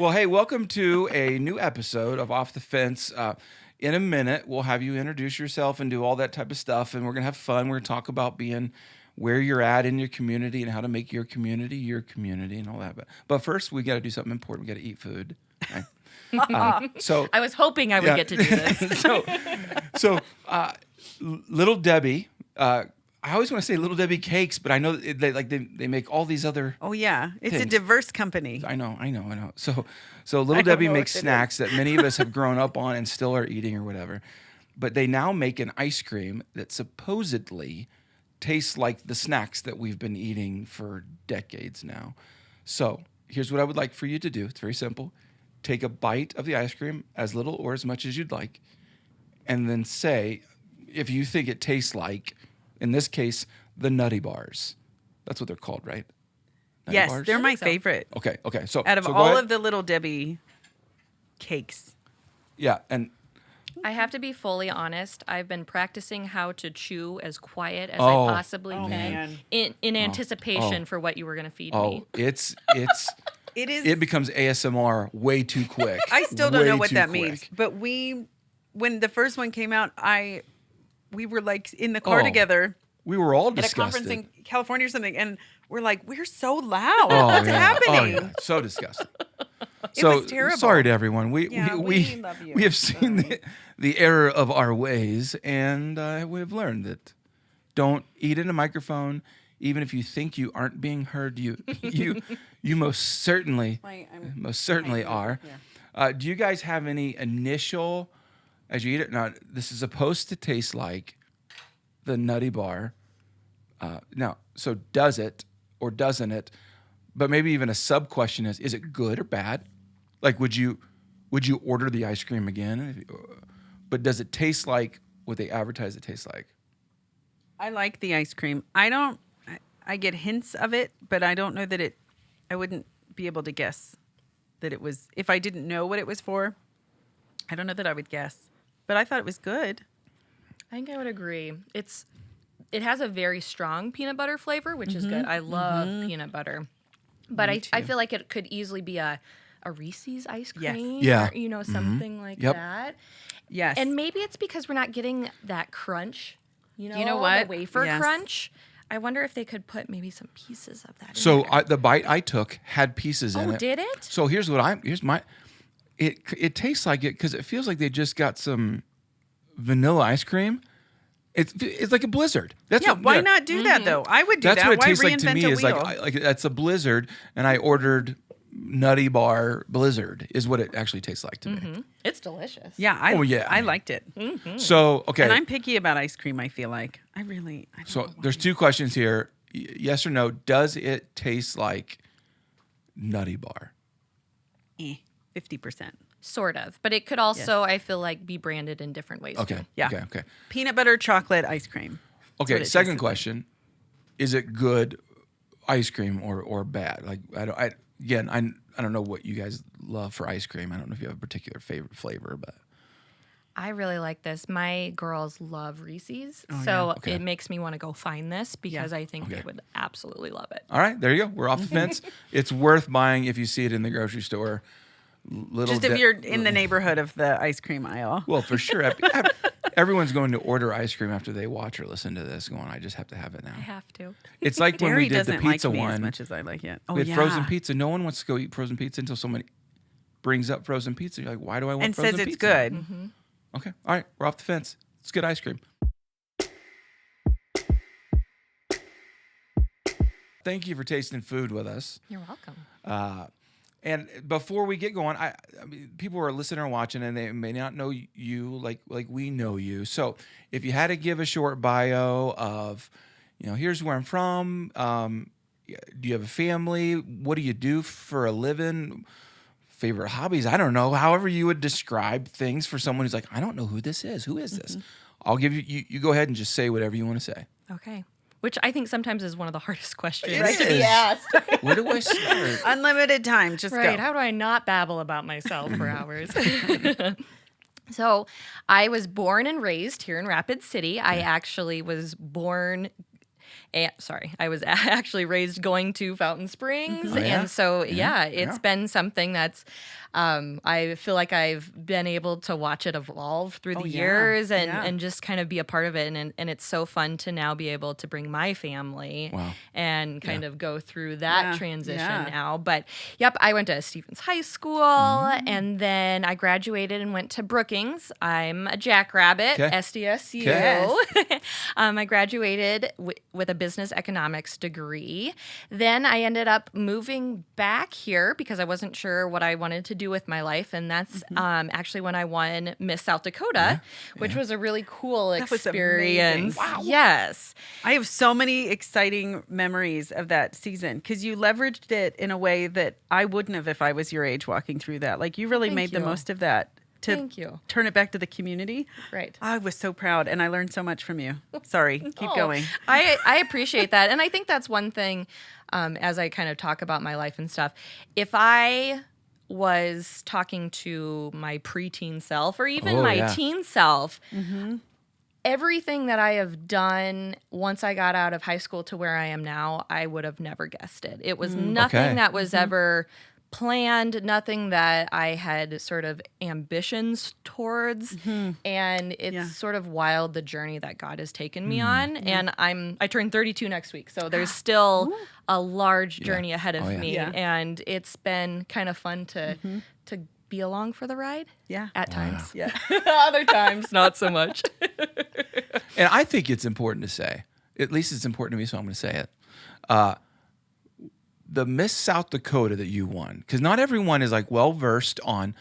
Well, hey, welcome to a new episode of Off the Fence. In a minute, we'll have you introduce yourself and do all that type of stuff, and we're going to have fun. We're going to talk about being where you're at in your community and how to make your community and all that. But first, we got to do something important. We got to eat food. Right? So I was hoping I would get to do this. so Little Debbie. I always want to say Little Debbie Cakes, but I know they make all these other. Oh yeah, it's things. a diverse company. I know. So Little Debbie makes snacks that many of us have grown up on and still are eating or whatever. But they now make an ice cream that supposedly tastes like the snacks that we've been eating for decades now. So here's what I would like for you to do. It's very simple. Take a bite of the ice cream, as little or as much as you'd like, and then say if you think it tastes like, in this case, the Nutty Bars. That's what they're called, right? Nutty Yes, Bars? they're my favorite. Okay. So Out of so go all ahead. of the Little Debbie cakes. Yeah, and I have to be fully honest. I've been practicing how to chew as quiet as Oh, I possibly can man. in anticipation for what you were going to feed me. it's It is. it becomes ASMR way too quick. I still don't know Way what too that quick. means. But when the first one came out, we were like in the car Oh, together We were all at a disgusted. conference in California or something, and we're like, we're so loud. Oh, What's yeah. happening? Oh, yeah. So disgusting. It was terrible. Sorry to everyone. We love you. we have seen the error of our ways, and we have learned that don't eat in a microphone, even if you think you aren't being heard. You most certainly are. Yeah. Do you guys have any initial, as you eat it? Now, this is supposed to taste like the Nutty Bar. Now, so does it or doesn't it? But maybe even a sub question is it good or bad? Like, would you order the ice cream again? But does it taste like what they advertise it tastes like? I like the ice cream. I get hints of it, but I don't know that I wouldn't be able to guess that it was, if I didn't know what it was for, I don't know that I would guess. But I thought it was good. I think I would agree. It has a very strong peanut butter flavor, which is good. I love peanut butter. But I feel like it could easily be a Reese's ice Yes. cream Yeah. or, something like Yep. that. Yes. And maybe it's because we're not getting that crunch, You know what? the wafer Yes. crunch. I wonder if they could put maybe some pieces of that in So there. the bite I took had pieces in it. Oh, did it? So here's my. It tastes like it because it feels like they just got some vanilla ice cream. It's like a blizzard. That's yeah, what, why not do that though? I would do That's that. what it Why tastes like reinvent to me. a Is wheel? like that's a blizzard, and I ordered Nutty Bar Blizzard. Is what it actually tastes like to me. It's delicious. yeah, Oh, yeah. I liked it. So okay, And I'm picky about ice cream, I feel like. I don't so know there's why. two questions here. Yes or no? Does it taste like Nutty Bar? 50%. Sort of. But it could also, I feel like, be branded in different ways. Okay. Too. Yeah. Okay. Peanut butter chocolate ice cream. Okay. what it Second tastes like. question: is it good ice cream or bad? Like I don't know what you guys love for ice cream. I don't know if you have a particular favorite flavor, but I really like this. My girls love Reese's. Oh, so Okay. it makes me want to go find this because I think they Okay. would absolutely love it. all right, there you go. We're off the fence. It's worth buying if you see it in the grocery store. Just if you're in the neighborhood of the ice cream aisle. Well, for sure. Everyone's going to order ice cream after they watch or listen to this, going, I just have to have it now. I have to. It's like when Derry we did the doesn't pizza like me as one. much as I like it. Oh, We had yeah. frozen pizza. No one wants to go eat frozen pizza until someone brings up frozen pizza. You're like, why do I want And frozen says pizza? it's good. Okay. All right. We're off the fence. It's good ice cream. Thank you for tasting food with us. You're welcome. And before we get going, I mean, people are listening or watching, and they may not know you like we know you. So, if you had to give a short bio of, here's where I'm from. Do you have a family? What do you do for a living? Favorite hobbies? I don't know. However you would describe things for someone who's like, I don't know who this is. Who is this? I'll give you. You go ahead and just say whatever you want to say. Okay. Which I think sometimes is one of the hardest questions It to be is. asked. Where do I start? Unlimited time. Just Right. go. How do I not babble about myself for hours? So I was born and raised here in Rapid City. I actually was born I was actually raised going to Fountain Springs. Oh, yeah? And so, it's Yeah. been something that's, I feel like I've been able to watch it evolve through the years and just kind of be a part of it. And it's so fun to now be able to bring my family and kind of go through that transition now. But I went to Stevens High School and then I graduated and went to Brookings. I'm a jackrabbit, SDSU. Okay. I graduated with a business economics degree. Then I ended up moving back here because I wasn't sure what I wanted to do with my life. And that's actually when I won Miss South Dakota, which was a really cool experience. Wow. Yes. I have so many exciting memories of that season because you leveraged it in a way that I wouldn't have if I was your age walking through that. Like you really made the most of that to Thank you. turn it back to the community. Right. I was so proud and I learned so much from you. Sorry, keep going. I appreciate that. And I think that's one thing as I kind of talk about my life and stuff. If I was talking to my preteen self or even my teen self, everything that I have done once I got out of high school to where I am now, I would have never guessed it. It was nothing that was ever planned, nothing that I had sort of ambitions towards. And it's sort of wild the journey that God has taken me on. And I turn 32 next week. So there's still a large journey ahead of me. Yeah. And it's been kind of fun to be along for the ride. Yeah. At times. Yeah. Other times, not so much. And I think it's important to say, at least it's important to me, so I'm going to say it. The Miss South Dakota that you won, because not everyone is like well versed on.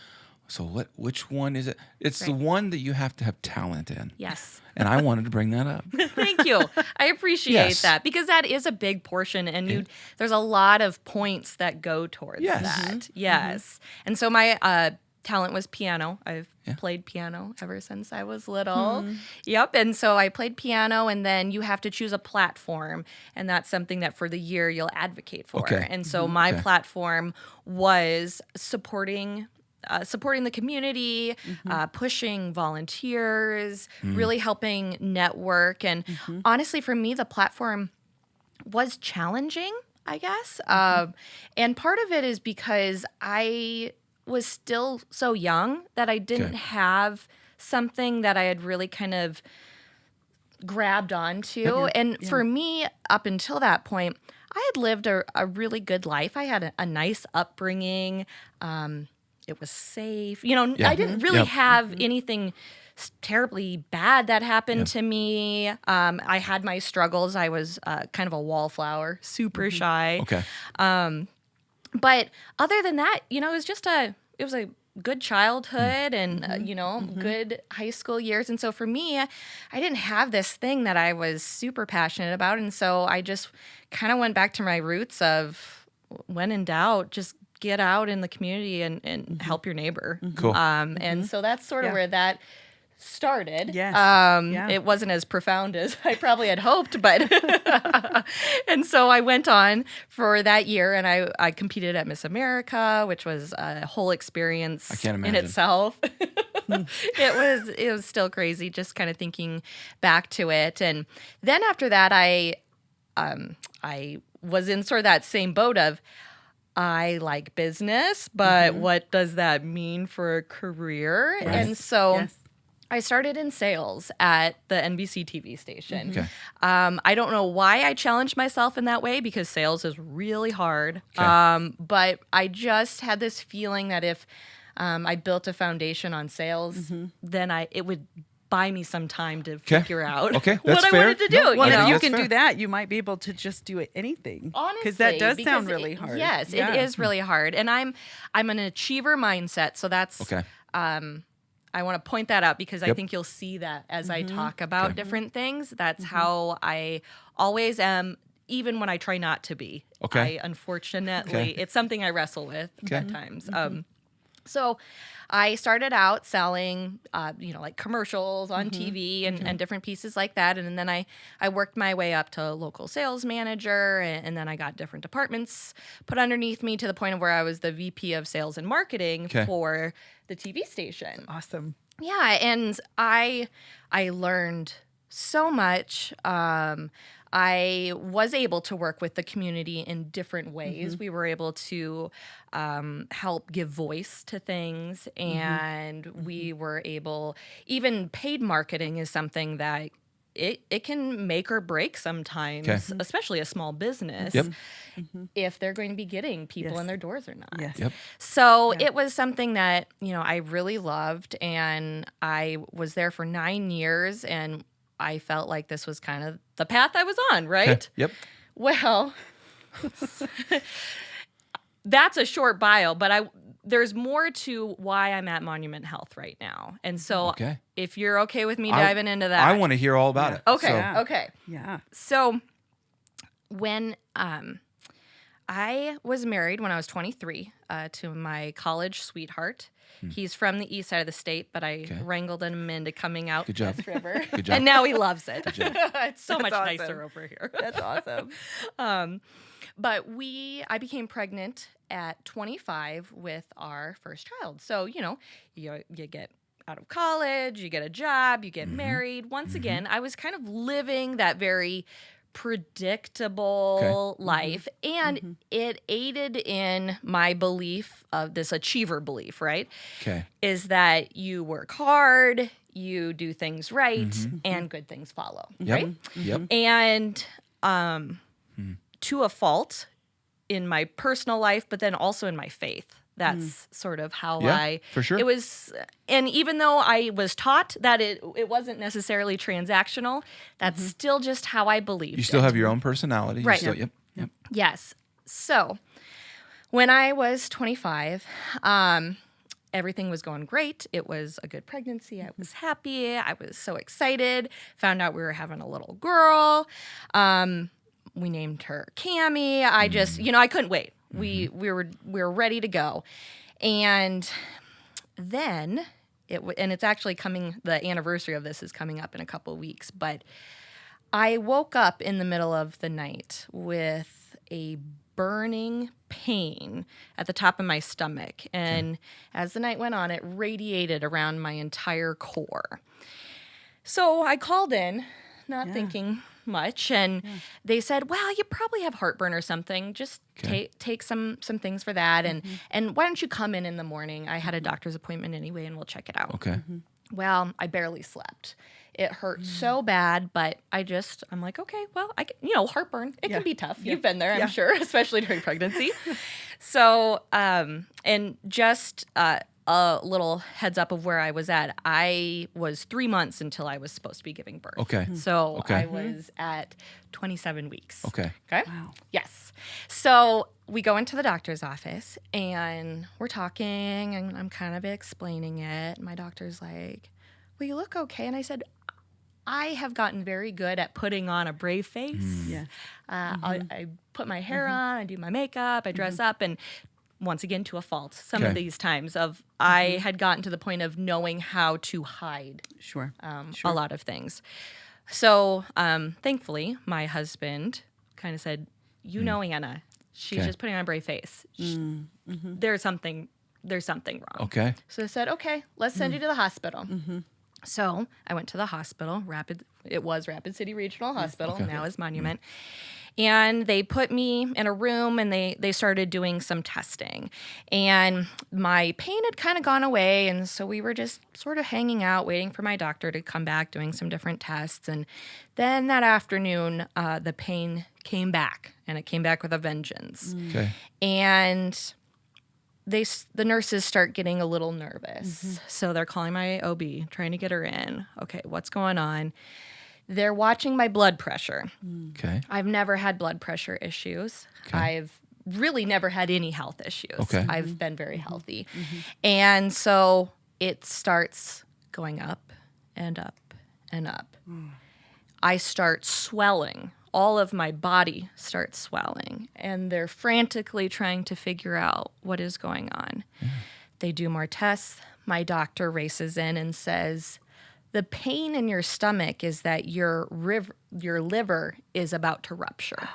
So which one is it? It's the one that you have to have talent in. Yes. And I wanted to bring that up. Thank you. I appreciate that because that is a big portion, and there's a lot of points that go towards that. Yes. And so my talent was piano. I've played piano ever since I was little. Yep. And so I played piano, and then you have to choose a platform, and that's something that for the year you'll advocate for. Okay. And so my platform was supporting the community, pushing volunteers, really helping network. And honestly, for me, the platform was challenging, I guess. And part of it is because I was still so young that I didn't have something that I had really kind of grabbed onto. And for me, up until that point, I had lived a really good life. I had a nice upbringing. It was safe. I didn't really have anything terribly bad that happened to me. I had my struggles. I was kind of a wallflower, super shy. Okay. But other than that, it was a good childhood and, good high school years. And so for me, I didn't have this thing that I was super passionate about. And so I just kind of went back to my roots of when in doubt, just get out in the community and help your neighbor. Cool. And so that's sort of where that started. Yes. It wasn't as profound as I probably had hoped, but and so I went on for that year, and I competed at Miss America, which was a whole experience I can't in imagine. itself. It was still crazy, just kind of thinking back to it. And then after that, I was in sort of that same boat of, I like business, but what does that mean for a career? Right. And so I started in sales at the NBC TV station. Okay. I don't know why I challenged myself in that way because sales is really hard. Okay. But I just had this feeling that if I built a foundation on sales, then it would buy me some time to figure out Okay, what that's I fair. wanted to do. Well, if you That's can fair. do that, you might be able to just do anything. Honestly, because that does sound because really hard. Yes, it is really hard, and I'm an achiever mindset, so that's Okay. I want to point that out because I think you'll see that as I talk about different things. That's how I always am, even when I try not to be. Okay. Unfortunately, it's something I wrestle with at times. Mm-hmm. So I started out selling, like commercials on TV and different pieces like that. And then I worked my way up to local sales manager. And then I got different departments put underneath me to the point of where I was the VP of sales and marketing for the TV station. Awesome. Yeah. And I learned so much. I was able to work with the community in different ways. We were able to help give voice to things, and we were able, even paid marketing is something that it can make or break sometimes, Okay. especially a small business, Yep. if they're going to be getting people Yes. in their doors or not. Yes. Yep. So Yeah. it was something that, I really loved, and I was there for 9 years, and I felt like this was kind of the path I was on, right? Okay. Yep. Well, that's a short bio, but there's more to why I'm at Monument Health right now. And so Okay. if you're okay with me I- diving into that. I want to hear all about it. Okay, So, Yeah. okay. Yeah. So when I was married when I was 23 to my college sweetheart. He's from the east side of the state, but I wrangled him into coming out Good job. West River. Good job. And now he loves it. job. It's so much awesome. nicer over here. That's awesome. But I became pregnant at 25 with our first child. So, you get out of college, you get a job, you get married. Once again, I was kind of living that very predictable life, and it aided in my belief of this achiever belief, right? Okay. Is that you work hard, you do things right, and good things follow, Yep. right? Yep. And to a fault in my personal life, but then also in my faith. That's sort of how Yeah, for sure. it was. And even though I was taught that it wasn't necessarily transactional, that's still just how I believed. You still it. have your own personality. You Right. still- Yep. Yes. So when I was 25, everything was going great. It was a good pregnancy. I was happy. I was so excited. Found out we were having a little girl. We named her Cammie. I just, I couldn't wait. We were ready to go. And then and it's actually the anniversary of this is coming up in a couple of weeks, but I woke up in the middle of the night with a burning pain at the top of my stomach. And as the night went on, it radiated around my entire core. So I called in, not thinking much, and they said, well, you probably have heartburn or something. Just take some things for that, and why don't you come in the morning? I had a doctor's appointment anyway, and we'll check it out. Okay. Well, I barely slept. It hurt so bad, but I'm like, okay, well, heartburn, it can be tough. You've been there, I'm sure, especially during pregnancy. So, and just a little heads up of where I was at. I was 3 months until I was supposed to be giving birth. Okay. So Okay. I was at 27 weeks. Okay. Okay. Wow. Yes. So we go into the doctor's office and we're talking and I'm kind of explaining it. My doctor's like, well, you look okay. And I said, I have gotten very good at putting on a brave face. Yes. I put my hair on, I do my makeup, I dress up, and once again, to a fault, some of Okay. these times I had gotten to the point of knowing how to hide Sure. a lot of things. So thankfully, my husband kind of said, Anna, she's Okay. just putting on a brave face. There's something wrong. Okay. So they said, okay, let's send you to the hospital. So I went to the hospital, it was Rapid City Regional Hospital, Okay. now is Monument. And they put me in a room and they started doing some testing. And my pain had kind of gone away. And so we were just sort of hanging out, waiting for my doctor to come back, doing some different tests. And then that afternoon, the pain came back, and it came back with a vengeance. Okay. And the nurses start getting a little nervous. So they're calling my OB, trying to get her in. Okay, what's going on? They're watching my blood pressure. Okay. I've never had blood pressure issues. Okay. I've really never had any health issues. Okay. I've been very healthy. And so it starts going up and up and up. I start swelling. All of my body starts swelling, and they're frantically trying to figure out what is going on. They do more tests. My doctor races in and says, the pain in your stomach is that your liver is about to rupture.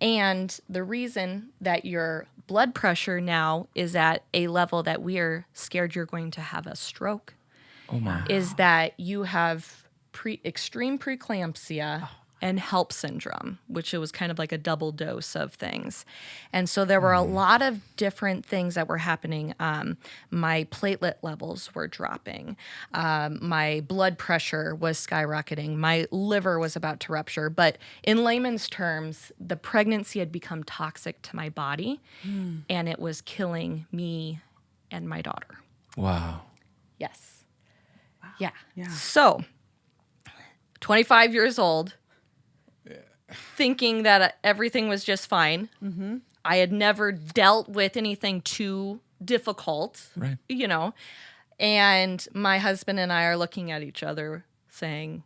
And the reason that your blood pressure now is at a level that we are scared you're going to have a stroke Oh my. is that you have extreme preeclampsia and HELP syndrome, which it was kind of like a double dose of things. And so there were a lot of different things that were happening. My platelet levels were dropping. My blood pressure was skyrocketing. My liver was about to rupture. But in layman's terms, the pregnancy had become toxic to my body, and it was killing me and my daughter. Wow. Yes. Yeah. Yeah. So, 25 years old, thinking that everything was just fine. Mm-hmm. I had never dealt with anything too difficult, Right. And my husband and I are looking at each other saying,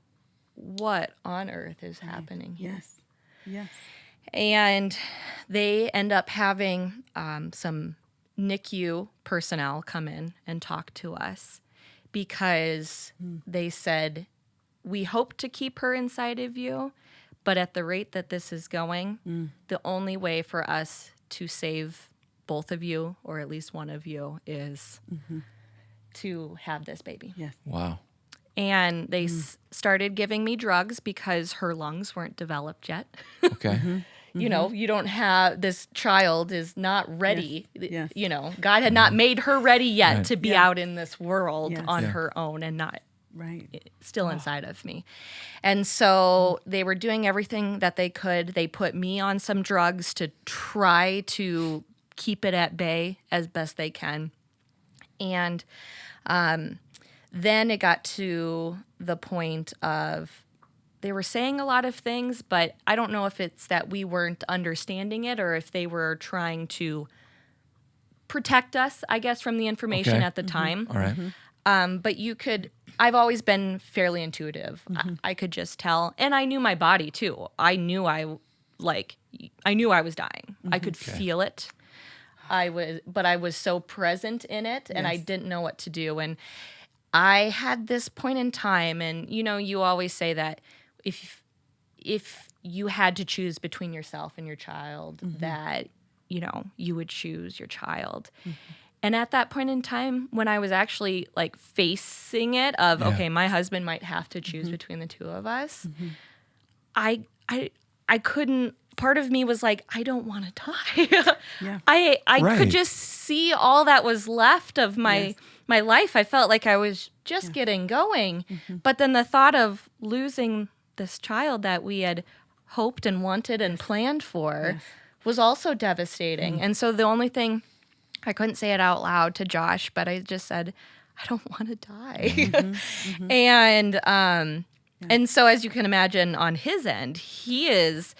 what on earth is happening here? Yes. Yes. And they end up having some NICU personnel come in and talk to us because they said, we hope to keep her inside of you, but at the rate that this is going, the only way for us to save both of you, or at least one of you, is to have this baby. Yes. Wow. And they started giving me drugs because her lungs weren't developed yet. Okay. You don't have, this child is not ready. Yes. God had not made her ready yet Right. to be out in this world Yes. on Yeah. her own and not Right. still inside of me. And so they were doing everything that they could. They put me on some drugs to try to keep it at bay as best they can. And then it got to the point of they were saying a lot of things, but I don't know if it's that we weren't understanding it or if they were trying to protect us, I guess, from the information Okay. at the time. All right. But I've always been fairly intuitive. I could just tell. And I knew my body too. I knew I was dying. I could feel it. But I was so present in it and I didn't know what to do. And I had this point in time, and you always say that if you had to choose between yourself and your child, that, you would choose your child. And at that point in time, when I was actually like facing it of, okay, my husband might have to choose between the two of us, I couldn't, part of me was like, I don't want to die. Yeah. I Right. could just see all that was left of my life. I felt like I was just getting going. But then the thought of losing this child that we had hoped and wanted and planned for was also devastating. And so the only thing, I couldn't say it out loud to Josh, but I just said, I don't want to die. And so as you can imagine on his end, he is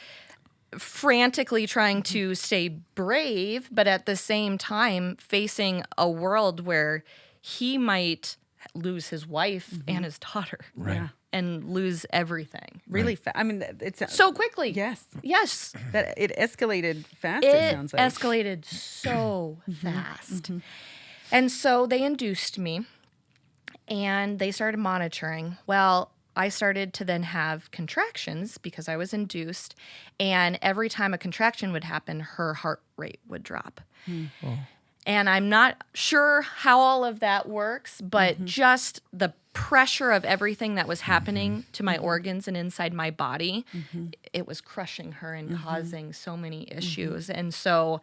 frantically trying to stay brave, but at the same time facing a world where he might lose his wife and his daughter. Right. Yeah. And lose everything Really I mean, it's so quickly. Yes. Yes. That it escalated fast. It It sounds like. escalated so fast. And so they induced me and they started monitoring. Well, I started to then have contractions because I was induced. And every time a contraction would happen, her heart rate would drop. And I'm not sure how all of that works, but just the pressure of everything that was happening to my organs and inside my body, it was crushing her and causing so many issues. And so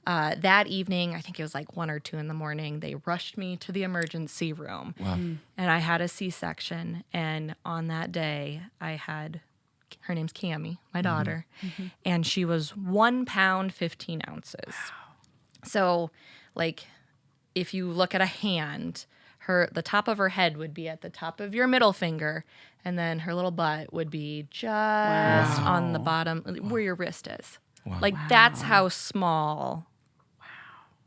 that evening, I think it was like 1 or 2 in the morning, they rushed me to the emergency room. Wow. And I had a C-section. And on that day, I had, her name's Cammie, my daughter, and she was 1 pound, 15 ounces. So, like, if you look at a hand, the top of her head would be at the top of your middle finger, and then her little butt would be just on the bottom where your wrist is. Wow. Like, that's how small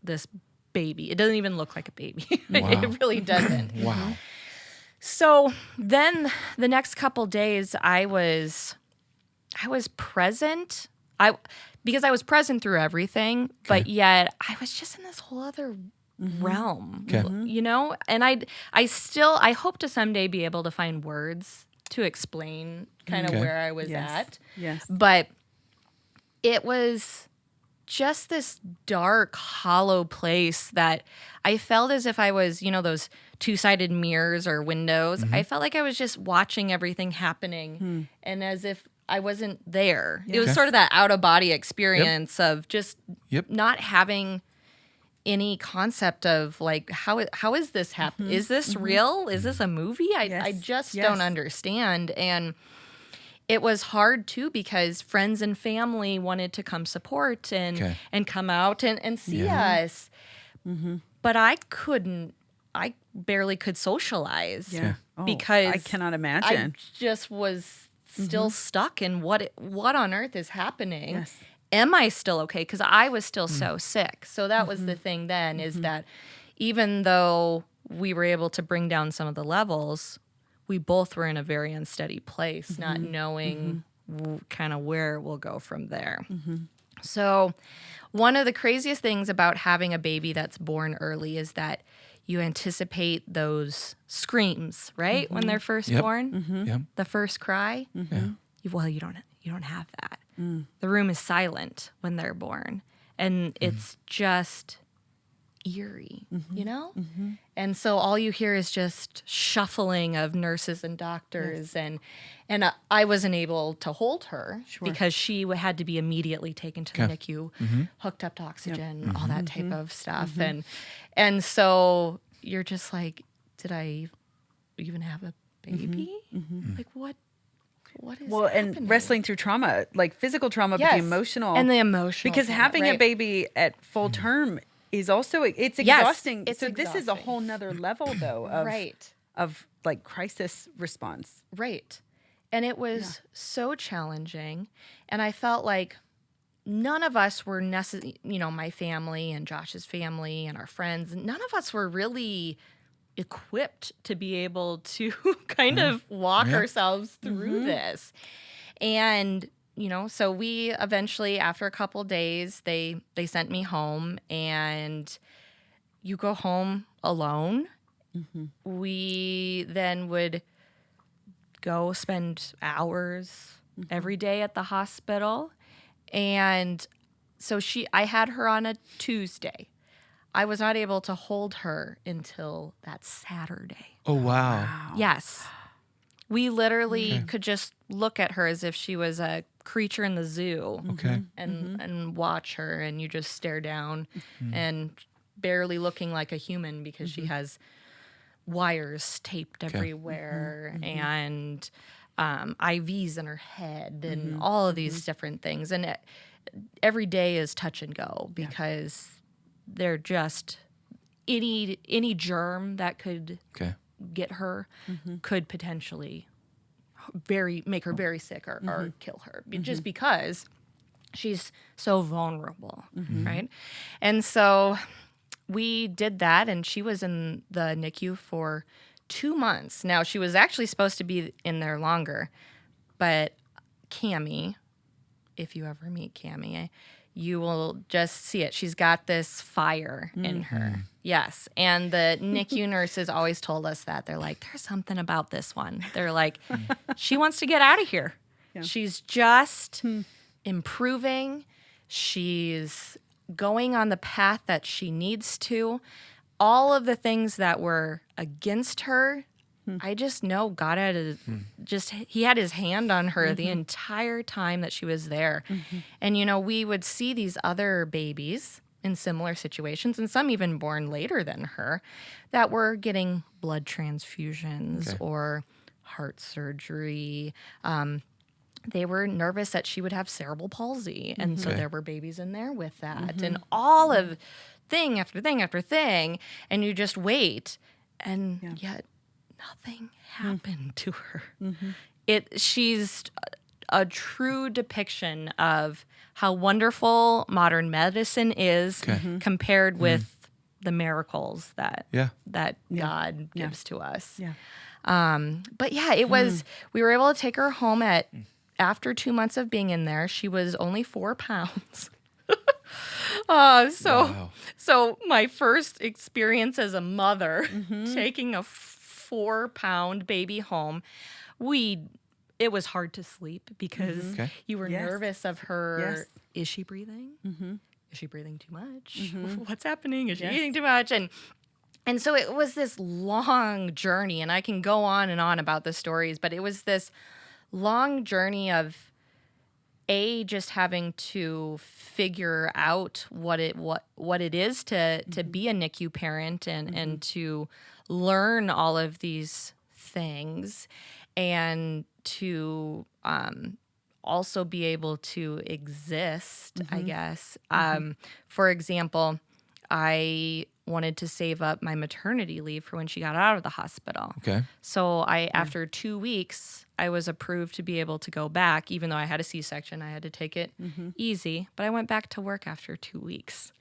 this baby. It doesn't even look like a baby. Wow. It really doesn't. Wow. So then the next couple days, I was present. Because I was present through everything, but yet I was just in this whole other realm, Okay. And I hope to someday be able to find words to explain kind of Okay. where I was Yes. at. Yes. But it was just this dark, hollow place that I felt as if I was, those two-sided mirrors or windows. I felt like I was just watching everything happening and as if I wasn't there. It was Okay. sort of that out-of-body experience of just not having any concept of like how is this happening? Is this real? Is this a movie? I just don't understand. And it was hard too because friends and family wanted to come support and come out and see us. But I couldn't. I barely could socialize. Yeah. Oh, because I cannot I imagine. just was still stuck in what on earth is happening. Yes. Am I still okay? Because I was still so sick. So that was the thing then is that even though we were able to bring down some of the levels, we both were in a very unsteady place, not knowing kind of where we'll go from there. So one of the craziest things about having a baby that's born early is that you anticipate those screams, right? When they're first born, the first cry. Well, you don't have that. The room is silent when they're born, and it's just eerie, you know? And so all you hear is just shuffling of nurses and doctors, and I wasn't able to hold her because she had to be immediately taken to the NICU, hooked up to oxygen, all that type of stuff, and so you're just like, did I even have a baby? Like what is happening? And wrestling through trauma, like physical trauma, but the emotional. And the emotional. Because trauma, having a right? baby at full term is also, it's Yes, exhausting. it's so this is a exhausting. whole nother level, though, of, Right. of like crisis response. Right. And it was so challenging. And I felt like none of us were my family and Josh's family and our friends, none of us were really equipped to be able to kind of walk ourselves through this. And, so we eventually, after a couple days, they sent me home, and you go home alone. We then would go spend hours every day at the hospital. And so I had her on a Tuesday. I was not able to hold her until that Saturday. Oh, wow. Yes. We literally could just look at her as if she was a creature in the zoo Okay. and watch her, and you just stare down and barely looking like a human because she has wires taped everywhere and IVs in her head and all of these different things. And every day is touch and go because they're just any germ that could get her could potentially make her very sick or kill her just because she's so vulnerable, right? And so we did that, and she was in the NICU for 2 months. Now, she was actually supposed to be in there longer, but Cammie, if you ever meet Cammie, you will just see it. She's got this fire in her. Yes. And the NICU nurses always told us that. They're like, there's something about this one. They're like, she wants to get out of here. Yeah. She's just improving. She's going on the path that she needs to. All of the things that were against her, I just know God had he had his hand on her the entire time that she was there. And, we would see these other babies in similar situations, and some even born later than her, that were getting blood transfusions or heart surgery. They were nervous that she would have cerebral palsy. And so there were babies in there with that. And all of thing after thing after thing. And you just wait. And yet nothing happened to her. She's a true depiction of how wonderful modern medicine is compared with the miracles that God gives to us. But it was, we were able to take her home after 2 months of being in there. She was only 4 pounds. So my first experience as a mother taking a 4-pound baby home, it was hard to sleep because you were nervous of her. Yes. Is she breathing? Is she breathing too much? What's happening? Is she eating too much? And And so it was this long journey, and I can go on and on about the stories, but it was this long journey of just having to figure out what it is to be a NICU parent and to learn all of these things, and to also be able to exist, I guess. For example, I wanted to save up my maternity leave for when she got out of the hospital. Okay. So after 2 weeks, I was approved to be able to go back, even though I had a C-section. I had to take it easy, but I went back to work after 2 weeks.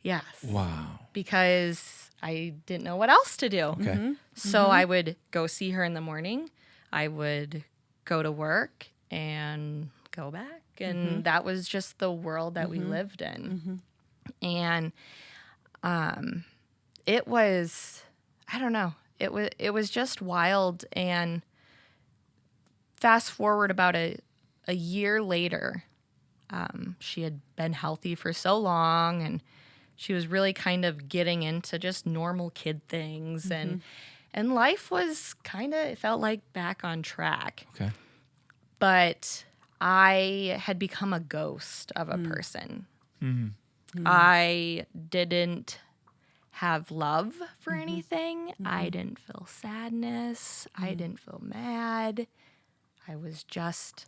Yes. Wow. Because I didn't know what else to do. Okay. So I would go see her in the morning. I would go to work and go back. And that was just the world that we lived in. And it was, I don't know, it was just wild. And fast forward about a year later, she had been healthy for so long, and she was really kind of getting into just normal kid things, and life was kind of, it felt like back on track. Okay. But I had become a ghost of a person. I didn't have love for anything. I didn't feel sadness. I didn't feel mad. I was just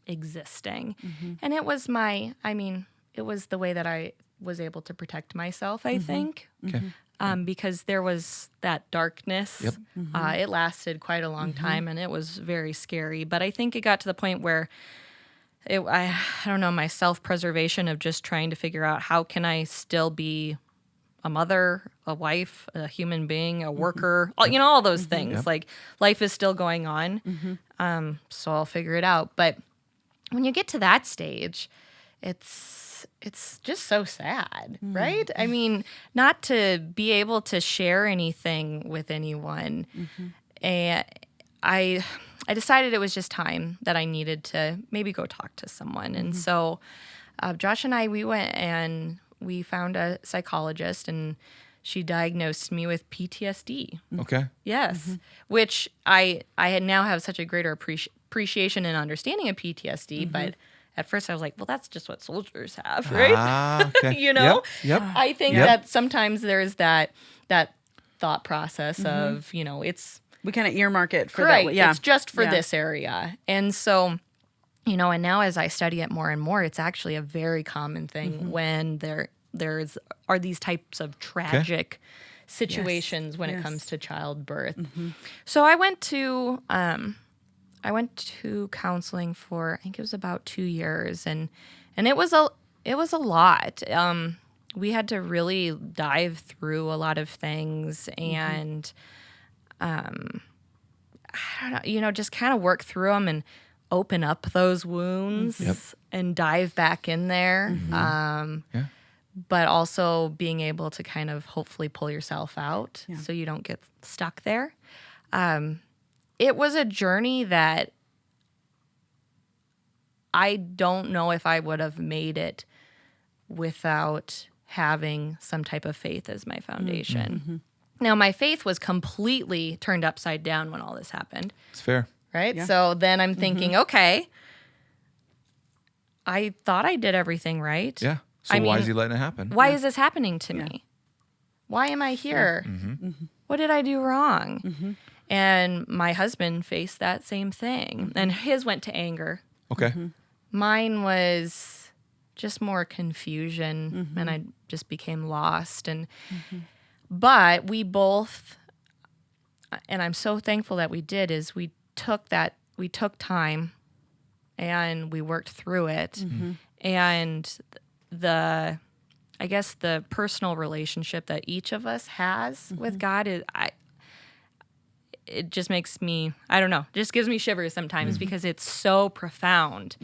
existing. And it was it was the way that I was able to protect myself, I think. Okay. Because there was that darkness. Yep. It lasted quite a long time, and it was very scary. But I think it got to the point where I don't know, my self-preservation of just trying to figure out how can I still be a mother, a wife, a human being, a worker, all those things. Yep. Like, life is still going on, so I'll figure it out. But when you get to that stage, it's just so sad, right? I mean, not to be able to share anything with anyone. And I decided it was just time that I needed to maybe go talk to someone. And so Josh and I, we went and we found a psychologist, and she diagnosed me with PTSD. Okay. Yes, which I now have such a greater appreciation and understanding of PTSD, but at first I was like, well, that's just what soldiers have, right? Ah, okay. Yep. I think that sometimes there's that thought process of, it's We kind of earmark it for right. that. Yeah. It's just for this area. And so, and now as I study it more and more, it's actually a very common thing when there's these types of tragic situations when it comes to childbirth. So I went to counseling for, I think it was about 2 years, and it was a lot. We had to really dive through a lot of things, and I don't know, just kind of work through them and open up those wounds and dive back in there. But also being able to kind of hopefully pull yourself out so you don't get stuck there. It was a journey that I don't know if I would have made it without having some type of faith as my foundation. Now, my faith was completely turned upside down when all this happened. It's fair. Right? Yeah. So then I'm thinking, okay, I thought I did everything right. Yeah. So why is he letting it happen? Why is this happening to me? Why am I here? What did I do wrong? And my husband faced that same thing. And his went to anger. Okay. Mine was just more confusion, and I just became lost. And but we both, and I'm so thankful that we did, is we took time and we worked through it. And I guess the personal relationship that each of us has with God it just makes me, I don't know, just gives me shivers sometimes because it's so profound.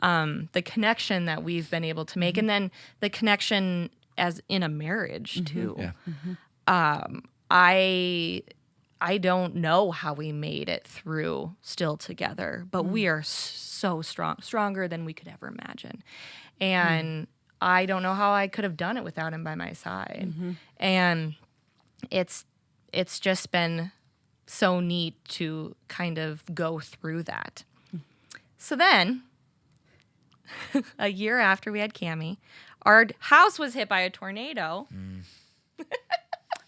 The connection that we've been able to make, and then the connection as in a marriage too. Yeah. I don't know how we made it through still together, but we are so stronger than we could ever imagine. And I don't know how I could have done it without him by my side. And it's just been so neat to kind of go through that. So then, a year after we had Cammie, our house was hit by a tornado.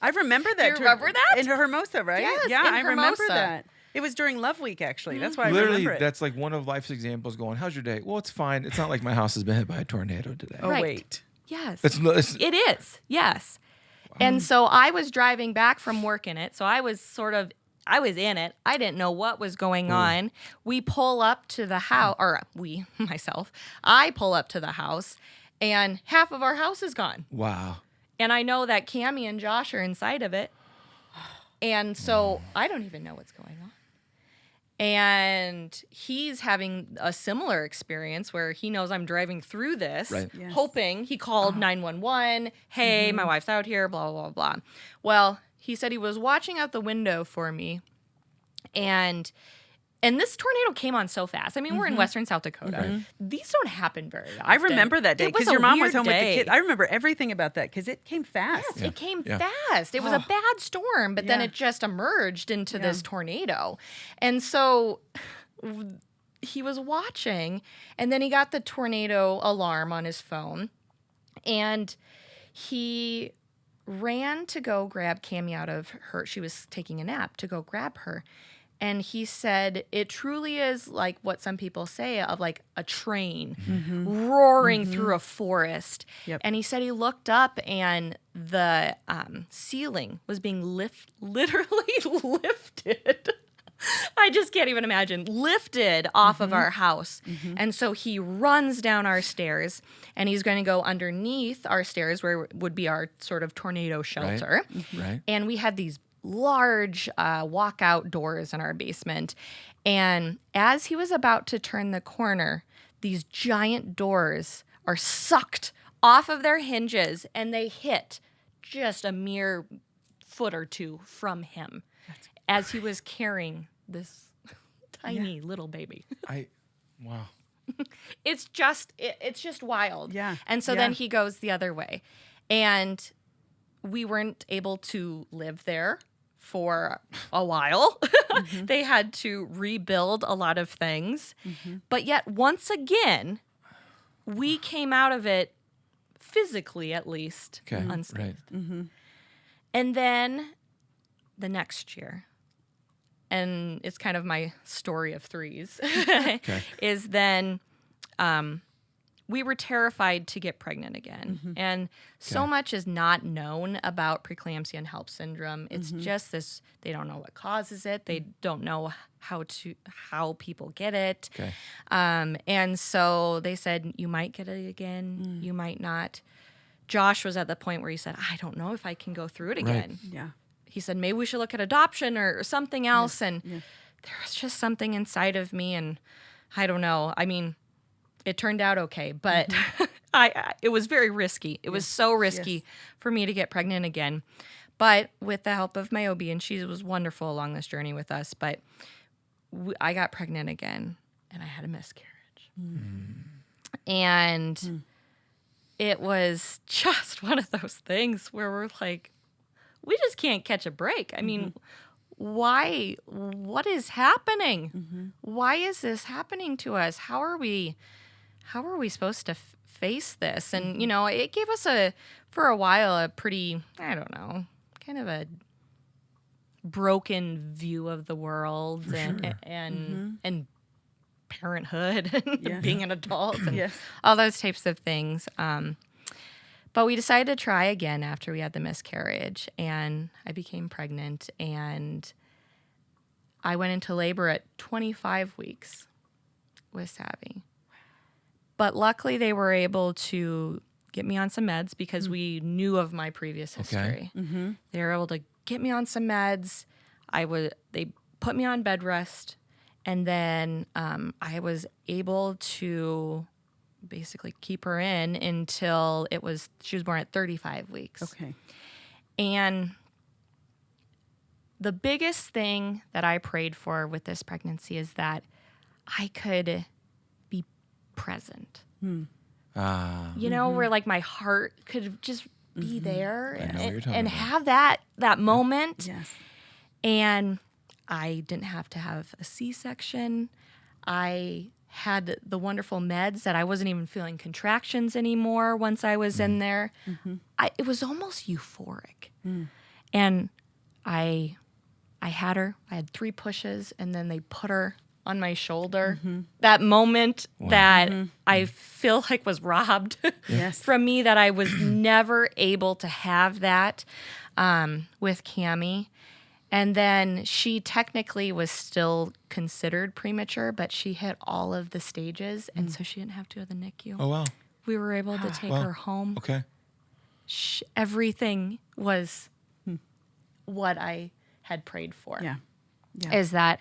I remember that. Do you remember that? In Hermosa, right? Yes, yeah, in I remember Hermosa. that. It was during Love Week, actually. That's why I Literally, remember it. that's like one of life's examples going, how's your day? Well, it's fine. It's not like my house has been hit by a tornado today. Oh, Right. wait. Yes. It's It is, yes. And so I was driving back from work in it. So I was in it. I didn't know what was going on. We pull up to the house, or myself, I pull up to the house, and half of our house is gone. wow. And I know that Cammie and Josh are inside of it. And so I don't even know what's going on. And he's having a similar experience where he knows I'm driving through this, Right. Yes. hoping he called 911. Hey, my wife's out here, blah, blah, blah. Well, he said he was watching out the window for me. And this tornado came on so fast. I mean, we're in Western South Dakota. These don't happen very often. I remember that day It was because a your mom was weird home with the day. kids. I remember everything about that because it came fast. Yes, it came Yeah. fast. It was a bad storm, but then Yeah. it just emerged into this tornado. And so he was watching, and then he got the tornado alarm on his phone, and he ran to go grab Cammie out of her. She was taking a nap, to go grab her. And he said, it truly is like what some people say of like a train roaring through a forest. Yep. And he said he looked up and the ceiling was being literally lifted. I just can't even imagine. Lifted off of our house. And so he runs down our stairs and he's going to go underneath our stairs where would be our sort of tornado shelter. Right. And we had these large walkout doors in our basement. And as he was about to turn the corner, these giant doors are sucked off of their hinges and they hit just a mere foot or two from him as he was carrying this tiny little baby. Wow. It's just wild. Yeah. And so then he goes the other way. And we weren't able to live there for a while. They had to rebuild a lot of things. But yet, once again, we came out of it physically, at least, Okay. unscathed. Right. And then the next year, and it's kind of my story of threes, is then we were terrified to get pregnant again. And so much is not known about preeclampsia and HELLP syndrome. It's just this, they don't know what causes it. They don't know how people get it. Okay. And so they said, you might get it again, you might not. Josh was at the point where he said, I don't know if I can go through it again. Yeah. He said, maybe we should look at adoption or something else. And there was just something inside of me. And I don't know. I mean, it turned out okay, but it was very risky. It was so risky for me to get pregnant again. But with the help of my OB, and she was wonderful along this journey with us, but I got pregnant again and I had a miscarriage. And it was just one of those things where we're like, we just can't catch a break. I mean, why? What is happening? Why is this happening to us? How are we supposed to face this? And, you know, it gave us for a while, a pretty, I don't know, kind of a broken view of the world and parenthood and being an adult and all those types of things. But we decided to try again after we had the miscarriage, and I became pregnant, and I went into labor at 25 weeks with Savvy. But luckily they were able to get me on some meds because we knew of my previous history. They were able to get me on some meds. They put me on bed rest, and then I was able to basically keep her in until she was born at 35 weeks. Okay. And the biggest thing that I prayed for with this pregnancy is that I could be present. You know, where like my heart could just be there I know what you're talking and about. have that moment. Yes. And I didn't have to have a C-section. I had the wonderful meds that I wasn't even feeling contractions anymore once I was in there. It was almost euphoric. And I had her. I had 3 pushes, and then they put her on my shoulder. That moment that I feel like was robbed Yes. from me, that I was never able to have that with Cammie. And then she technically was still considered premature, but she hit all of the stages, and so she didn't have to go to the NICU. Oh, wow. We were able to take Wow. her home. Okay. Everything was what I had prayed for. Yeah. Yeah. Is that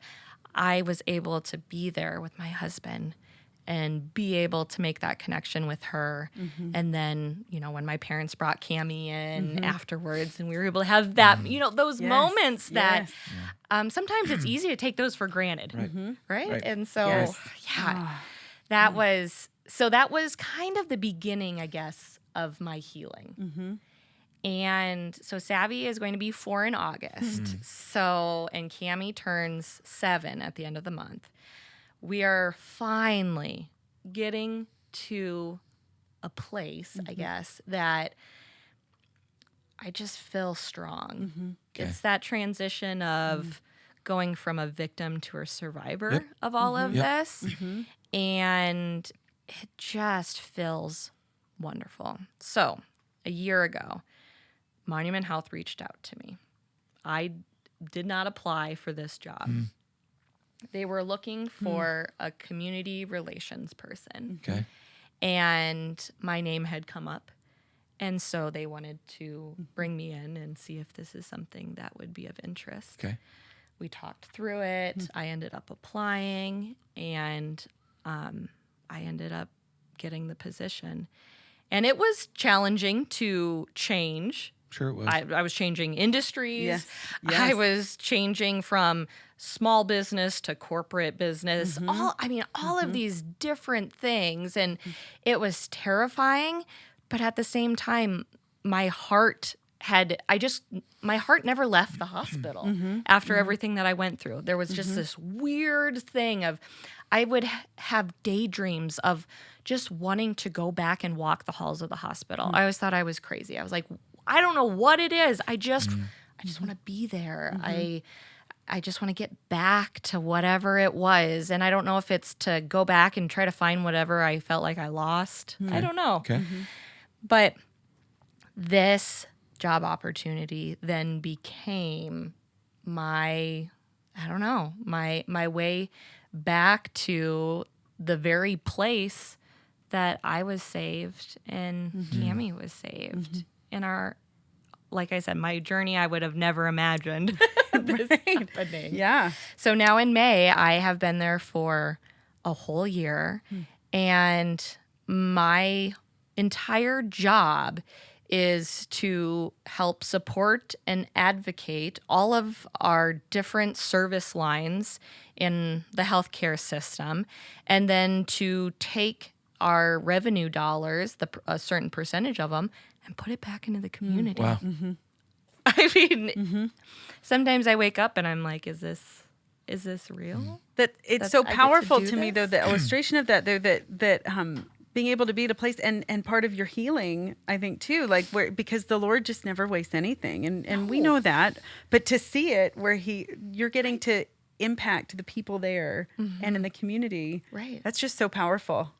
I was able to be there with my husband and be able to make that connection with her. And then, when my parents brought Cammie in afterwards, and we were able to have that, those Yes. moments that Yes. sometimes it's easy to take those for granted. Right. Right. And so, Yes. that was kind of the beginning, I guess, of my healing. And so Savvy is going to be 4 in August. So, and Cammie turns 7 at the end of the month. We are finally getting to a place, I guess, that I just feel strong. It's that transition of going from a victim to a survivor of all of this. And it just feels wonderful. So, a year ago, Monument Health reached out to me. I did not apply for this job. They were looking for a community relations person. Okay. And my name had come up. And so they wanted to bring me in and see if this is something that would be of interest. Okay. We talked through it. I ended up applying, and I ended up getting the position. And it was challenging to change. Sure it was. I was changing industries. Yes. I Yes. was changing from small business to corporate business. All of these different things. And it was terrifying. But at the same time, my heart never left the hospital after everything that I went through. There was just this weird thing of, I would have daydreams of just wanting to go back and walk the halls of the hospital. I always thought I was crazy. I was like, I don't know what it is. I just want to be there. I just want to get back to whatever it was. And I don't know if it's to go back and try to find whatever I felt like I lost. I don't know. Okay. But this job opportunity then became my way back to the very place that I was saved and Cammie was saved. In like I said, my journey, I would have never imagined this happening. Yeah. So now in May, I have been there for a whole year, and my entire job is to help support and advocate all of our different service lines in the healthcare system, and then to take our revenue dollars, a certain percentage of them, and put it back into the community. Wow. I mean, sometimes I wake up and I'm like, is this real? That it's That so I get to powerful do to me, though, this? the illustration of that, though, that being able to be at a place and part of your healing, I think too, like because the Lord just never wastes anything, and we know that, but to see it where you're getting to impact the people there and in the community, Right. That's just so powerful.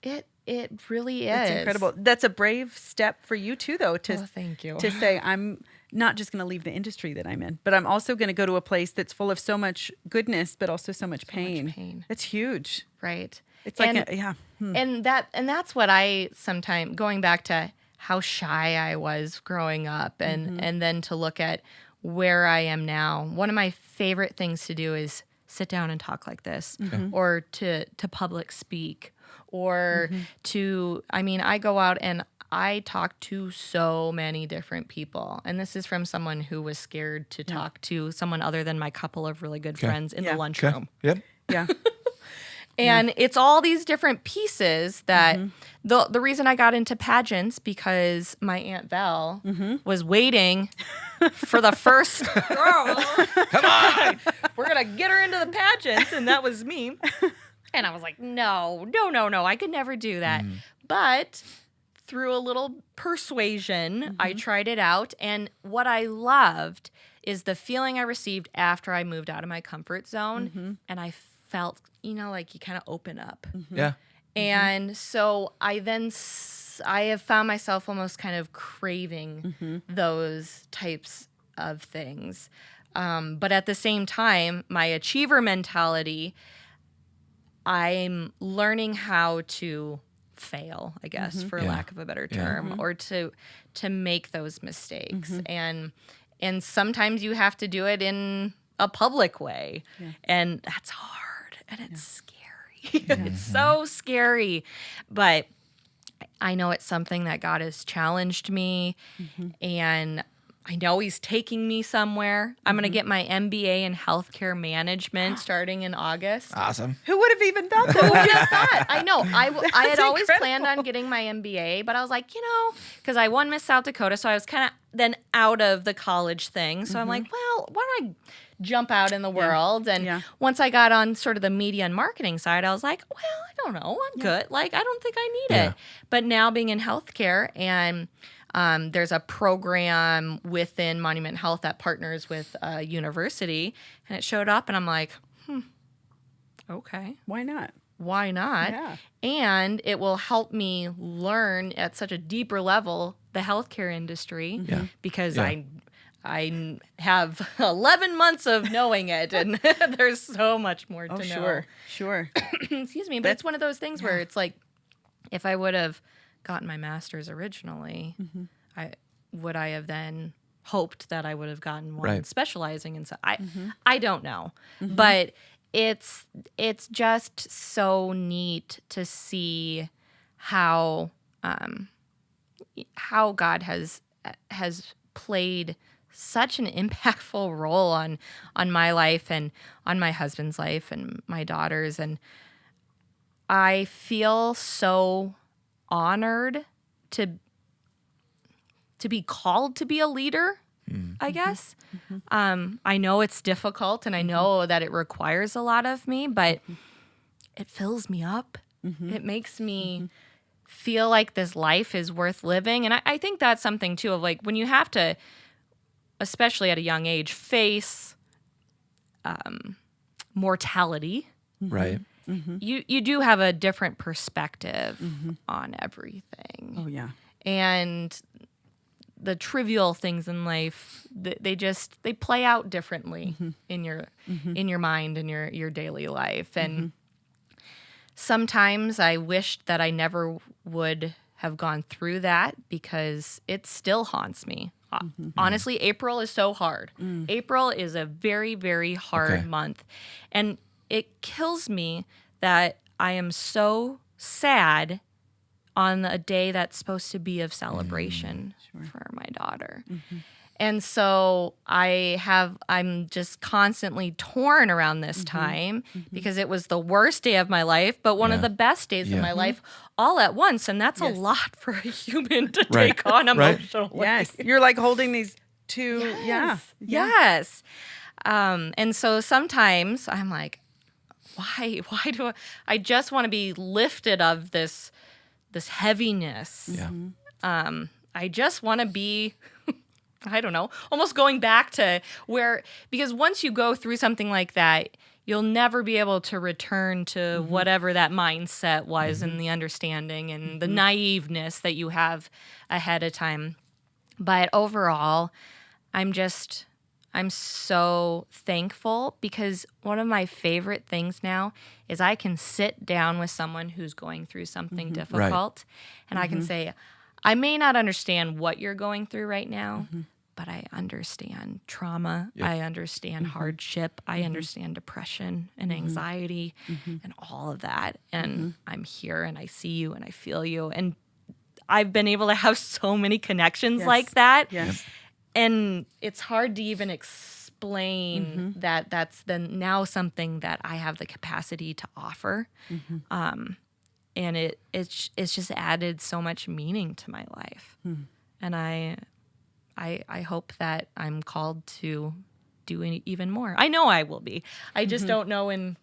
It really is. It's incredible. That's a brave step for you too, though, to thank you. to say I'm not just going to leave the industry that I'm in, but I'm also going to go to a place that's full of so much goodness, but also so much pain. pain. It's huge. Right. It's like and, and that's what I sometimes, going back to how shy I was growing up, and then to look at where I am now. One of my favorite things to do is sit down and talk like this, or to public speak, or I go out and I talk to so many different people. And this is from someone who was scared to talk to someone other than my couple of really good friends in the lunchroom. Yep. Yeah. And it's all these different pieces that the reason I got into pageants, because my Aunt Val was waiting for the first girl. Come on, we're gonna get her into the pageants, and that was me. And I was like, no, I could never do that. But through a little persuasion, I tried it out, and what I loved is the feeling I received after I moved out of my comfort zone, and I felt, like you kind of open up. Yeah. And so I have found myself almost kind of craving those types of things. But at the same time, my achiever mentality, I'm learning how to fail, I guess, for lack of a better term, or to make those mistakes. And sometimes you have to do it in a public way. And that's hard. And it's scary. It's so scary. But I know it's something that God has challenged me. And I know He's taking me somewhere. I'm going to get my MBA in healthcare management starting in August. Awesome. Who would have even thought Who would that? have thought? I know. I had always incredible. planned on getting my MBA, but I was like, because I won Miss South Dakota, so I was kind of then out of the college thing. So I'm like, well, why don't I jump out in the world? And once I got on sort of the media and marketing side, I was like, well, I don't know. I'm good. Like, I don't think I need it. But now being in healthcare, and there's a program within Monument Health that partners with a university, and it showed up, and I'm like, okay. Why not? Why not? Yeah. And it will help me learn at such a deeper level the healthcare industry because I have 11 months of knowing it, and there's so much more to know. Sure. Excuse me, but it's one of those things where it's like, if I would have gotten my master's originally, I have then hoped that I would have gotten one specializing in. So I don't know, but it's just so neat to see how God has played such an impactful role on my life and on my husband's life and my daughter's, and I feel so honored to be called to be a leader, I guess. I know it's difficult, and I know that it requires a lot of me, but it fills me up. It makes me feel like this life is worth living. And I think that's something too, of like, when you have to, especially at a young age, face mortality. Right. You do have a different perspective on everything. Oh, yeah. And the trivial things in life, they play out differently in your mind and your daily life. And sometimes I wished that I never would have gone through that, because it still haunts me. Honestly, April is so hard. April is a very, very hard month. And it kills me that I am so sad on a day that's supposed to be of celebration for my daughter. And so I'm just constantly torn around this time, because it was the worst day of my life, but one of the best days of my life all at once. And that's a lot for a human to take on emotionally. Yes. You're like holding these two. Yes. And so sometimes I'm like, why do I just want to be lifted of this heaviness. I just want to be, I don't know, almost going back to because once you go through something like that, you'll never be able to return to whatever that mindset was and the understanding and the naiveness that you have ahead of time. But overall, I'm so thankful, because one of my favorite things now is I can sit down with someone who's going through something difficult, and I can say, I may not understand what you're going through right now, but I understand trauma. I understand hardship. I understand depression and anxiety and all of that. And I'm here, and I see you, and I feel you. And I've been able to have so many connections like that. Yes. And it's hard to even explain explain that that's then now something that I have the capacity to offer. And it's just added so much meaning to my life. And I hope that I'm called to do even more. I know I will be. I just don't know in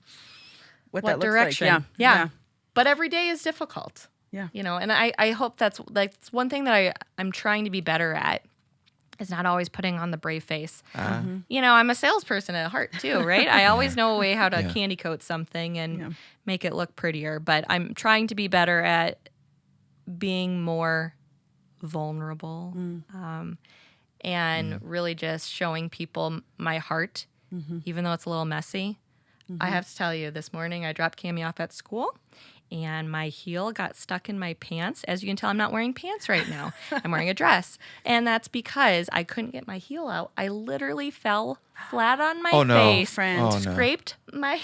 What what that looks direction. like. Yeah. But every day is difficult. Yeah. You know, and I hope that's one thing that I'm trying to be better at is not always putting on the brave face. You know, I'm a salesperson at heart too, right? I always know a way how to candy coat something and make it look prettier, but I'm trying to be better at being more vulnerable and really just showing people my heart, even though it's a little messy. I have to tell you, this morning I dropped Cammie off at school and my heel got stuck in my pants. As you can tell, I'm not wearing pants right now. I'm wearing a dress. And that's because I couldn't get my heel out. I literally fell flat on my face, scraped my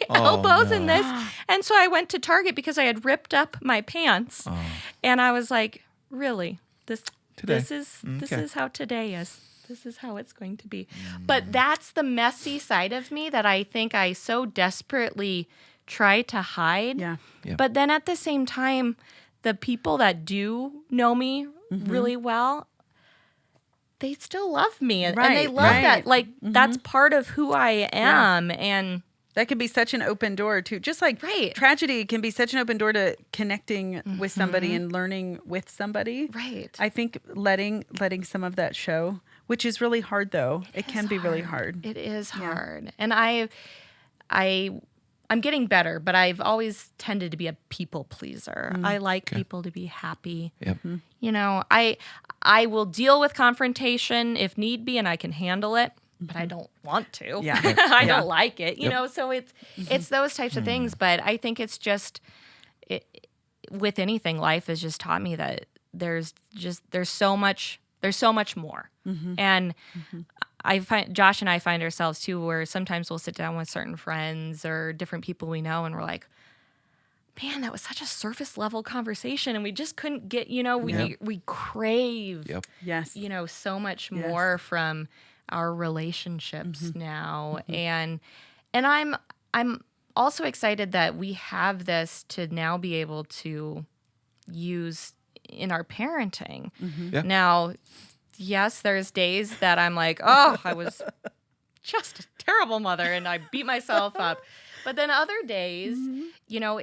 elbows in this. And so I went to Target because I had ripped up my pants. And I was like, really? This is how today is. This is how it's going to be. But that's the messy side of me that I think I so desperately try to hide. Yeah. But then at the same time, the people that do know me really well, they still love me. And they love that. Like, that's part of who I am. And that could be such an open door too. Just like tragedy can be such an open door to connecting with somebody and learning with somebody. Right. I think letting some of that show, which is really hard though. It can be really hard. It is hard. And I'm getting better, but I've always tended to be a people pleaser. I like people to be happy. You know, I will deal with confrontation if need be and I can handle it. But I don't want to. I don't like it, you know. So it's those types of things. But I think it's just with anything, life has just taught me that there's so much more. And I find Josh and I find ourselves too, where sometimes we'll sit down with certain friends or different people we know, and we're like, man, that was such a surface level conversation, and we just couldn't get, you know, we crave, you know, so much more from our relationships now. And I'm also excited that we have this to now be able to use in our parenting. Now, yes, there's days that I'm like, oh, I was just a terrible mother and I beat myself up. But then other days, you know,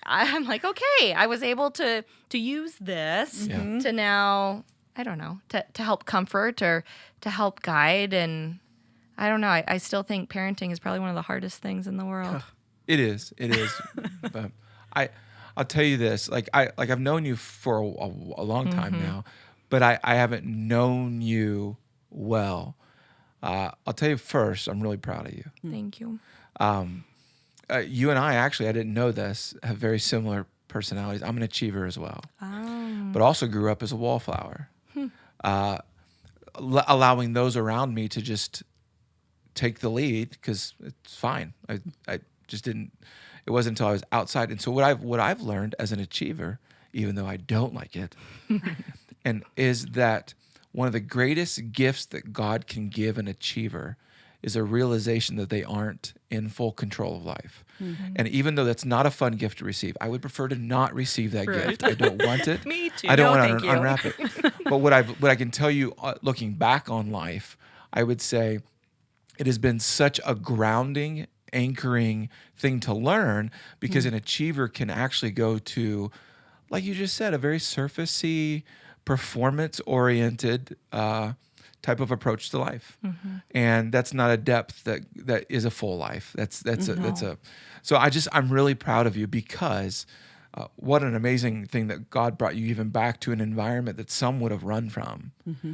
I'm like, okay, I was able to use this to now, I don't know, to help comfort or to help guide. And I don't know, I still think parenting is probably one of the hardest things in the world. It is. But I'll tell you this, I've known you for a long time now, but I haven't known you well. I'll tell you first, I'm really proud of you. Thank you. You and I didn't know this, have very similar personalities. I'm an achiever as well, but also grew up as a wallflower, allowing those around me to just take the lead because it's fine. I just didn't. It wasn't until I was outside, and so what I've learned as an achiever, even though I don't like it, and is that one of the greatest gifts that God can give an achiever is a realization that they aren't in full control of life. And even though that's not a fun gift to receive, I would prefer to not receive that gift. I don't want it. Me too. I don't want to unwrap it. But what I can tell you, looking back on life, I would say it has been such a grounding, anchoring thing to learn because an achiever can actually go to, like you just said, a very surfacey, performance-oriented type of approach to life, and that's not a depth that is a full life. So I'm really proud of you because what an amazing thing that God brought you even back to an environment that some would have run from.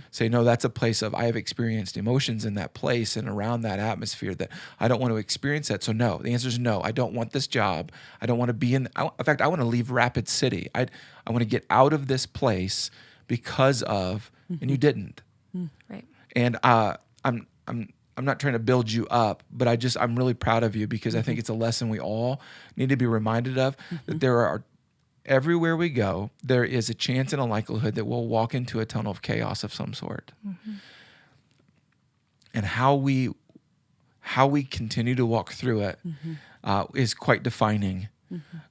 Say, no, that's a place of I have experienced emotions in that place and around that atmosphere that I don't want to experience that. So no, the answer is no. I don't want this job. I don't want to be in fact, I want to leave Rapid City. I want to get out of this place because of, and you didn't. Right. And I'm not trying to build you up, but I'm really proud of you because I think it's a lesson we all need to be reminded of, that there are, everywhere we go, there is a chance and a likelihood that we'll walk into a tunnel of chaos of some sort. and how we continue to walk through it is quite defining,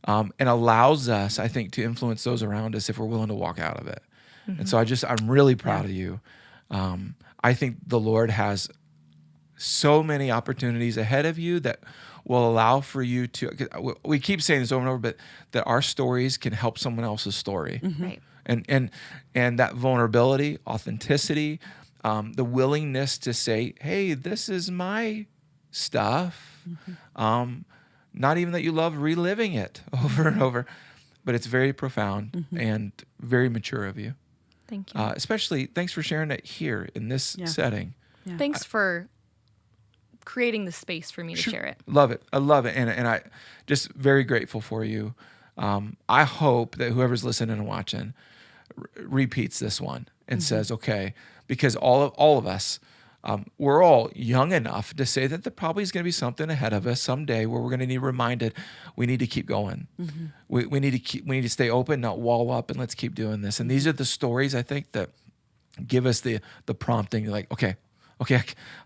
and allows us, I think, to influence those around us if we're willing to walk out of it. And so I'm really proud of you. I think the Lord has so many opportunities ahead of you that will allow for you to, we keep saying this over and over, but that our stories can help someone else's story. Right. And that vulnerability, authenticity, the willingness to say, hey, this is my stuff. Not even that you love reliving it over and over, but it's very profound and very mature of you. Thank you. Especially, thanks for sharing it here in this setting. Yeah. Thanks for creating the space for me to share it. Love it. I love it. And I just very grateful for you. I hope that whoever's listening and watching repeats this one and says, okay, because all of us, we're all young enough to say that there probably is going to be something ahead of us someday where we're going to need reminded we need to keep going. We need to stay open, not wall up, and let's keep doing this. And these are the stories, I think, that give us the prompting, like, okay,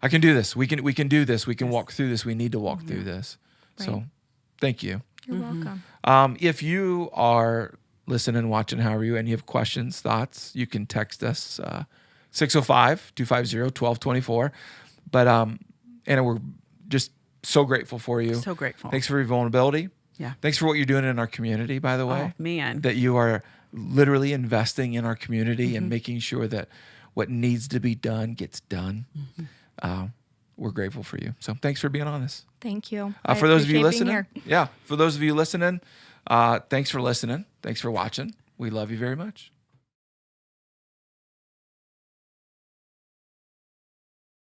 I can do this. We can do this. We can walk through this. We need to walk through this. Right. So thank you. You're welcome. If you are listening, watching, however you, and you have questions, thoughts, you can text us 605-250-1224. But Anna, we're just so grateful for you. So grateful. Thanks for your vulnerability. Yeah. Thanks for what you're doing in our community, by the way. Oh, man. That you are literally investing in our community and making sure that what needs to be done gets done. We're grateful for you. So thanks for being on this. Thank you. For those of you appreciate being listening, here. for those of you listening, thanks for listening. Thanks for watching. We love you very much.